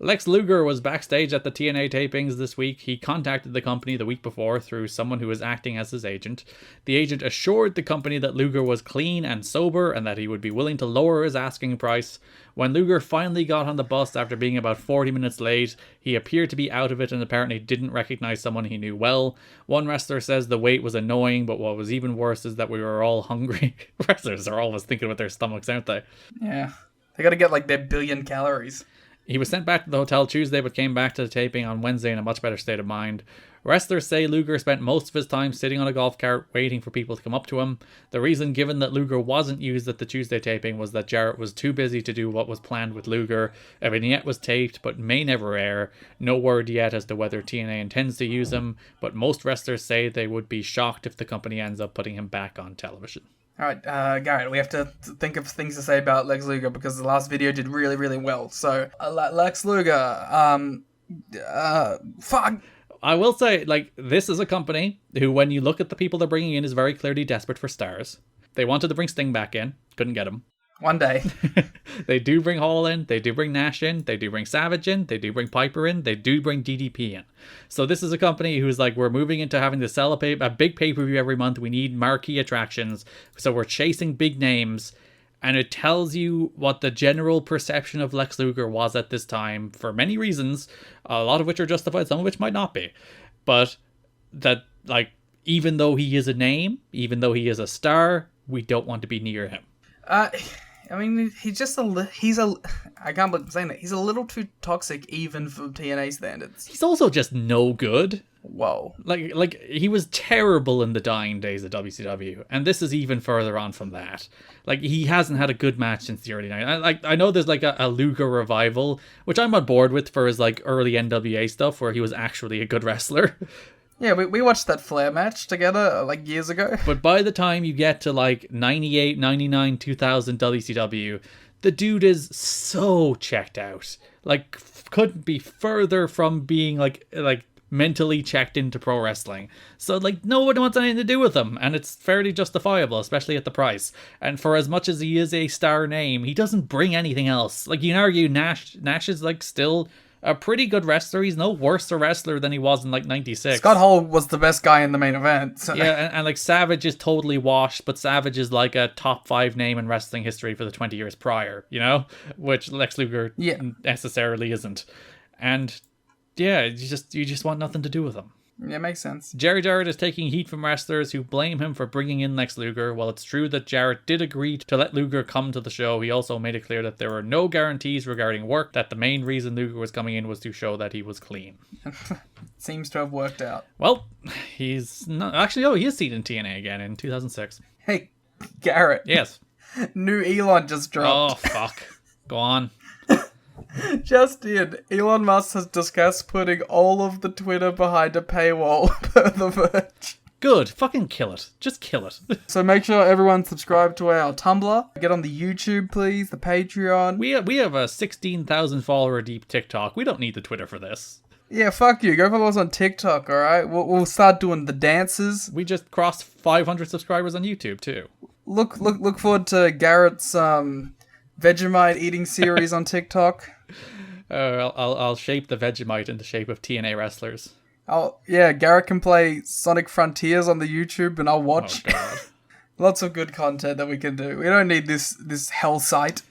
Lex Luger was backstage at the TNA tapings this week. He contacted the company the week before through someone who was acting as his agent. The agent assured the company that Luger was clean and sober and that he would be willing to lower his asking price. When Luger finally got on the bus after being about 40 minutes late, he appeared to be out of it and apparently didn't recognize someone he knew well. One wrestler says the wait was annoying, but what was even worse is that we were all hungry. Wrestlers are always thinking with their stomachs, aren't they? Yeah. They gotta get like their billion calories. He was sent back to the hotel Tuesday, but came back to the taping on Wednesday in a much better state of mind. Wrestlers say Luger spent most of his time sitting on a golf cart waiting for people to come up to him. The reason given that Luger wasn't used at the Tuesday taping was that Jarrett was too busy to do what was planned with Luger. A vignette was taped, but may never air. No word yet as to whether TNA intends to use him, but most wrestlers say they would be shocked if the company ends up putting him back on television. All right, Garrett, we have to think of things to say about Lex Luger because the last video did really, really well. So, Lex Luger, fuck. I will say, like, this is a company who, when you look at the people they're bringing in, is very clearly desperate for stars. They wanted to bring Sting back in, couldn't get him. One day. They do bring Hall in, they do bring Nash in, they do bring Savage in, they do bring Piper in, they do bring DDP in. So this is a company who's like, we're moving into having to sell a big pay-per-view every month. We need marquee attractions. So we're chasing big names. And it tells you what the general perception of Lex Luger was at this time for many reasons, a lot of which are justified, some of which might not be. But that, like, even though he is a name, even though he is a star, we don't want to be near him. I mean, I can't believe I'm saying that. He's a little too toxic even for TNA standards. He's also just no good. Whoa. Like he was terrible in the dying days of WCW, and this is even further on from that. Like, he hasn't had a good match since the early 90s. I know there's like a Luger revival, which I'm on board with for his like early NWA stuff, where he was actually a good wrestler. Yeah, we watched that Flair match together, like, years ago. But by the time you get to, like, 98, 99, 2000 WCW, the dude is so checked out. Like, couldn't be further from being, like mentally checked into pro wrestling. So, like, no one wants anything to do with him, and it's fairly justifiable, especially at the price. And for as much as he is a star name, he doesn't bring anything else. Like, you can argue Nash is, like, still a pretty good wrestler. He's no worse a wrestler than he was in like 96. Scott Hall was the best guy in the main event. So. Yeah, and like Savage is totally washed, but Savage is like a top 5 name in wrestling history for the 20 years prior, you know? Which Lex Luger necessarily isn't. And yeah, you just want nothing to do with him. Yeah, makes sense. Jerry Jarrett is taking heat from wrestlers who blame him for bringing in Lex Luger. While it's true that Jarrett did agree to let Luger come to the show, he also made it clear that there were no guarantees regarding work, that the main reason Luger was coming in was to show that he was clean. Seems to have worked out. Well, he's not... Actually, he is seen in TNA again in 2006. Hey, Garrett. Yes. New Elon just dropped. Oh, fuck. Go on. Just in, Elon Musk has discussed putting all of the Twitter behind a paywall per The Verge. Good. Fucking kill it. Just kill it. So make sure everyone subscribe to our Tumblr. Get on the YouTube, please. The Patreon. We have a 16,000 follower deep TikTok. We don't need the Twitter for this. Yeah, fuck you. Go follow us on TikTok, alright? We'll start doing the dances. We just crossed 500 subscribers on YouTube, too. Look forward to Garrett's Vegemite eating series on TikTok. I'll shape the Vegemite in the shape of TNA wrestlers. Oh yeah, Garrett can play Sonic Frontiers on the YouTube, and I'll watch. Oh god. Lots of good content that we can do. We don't need this hell site.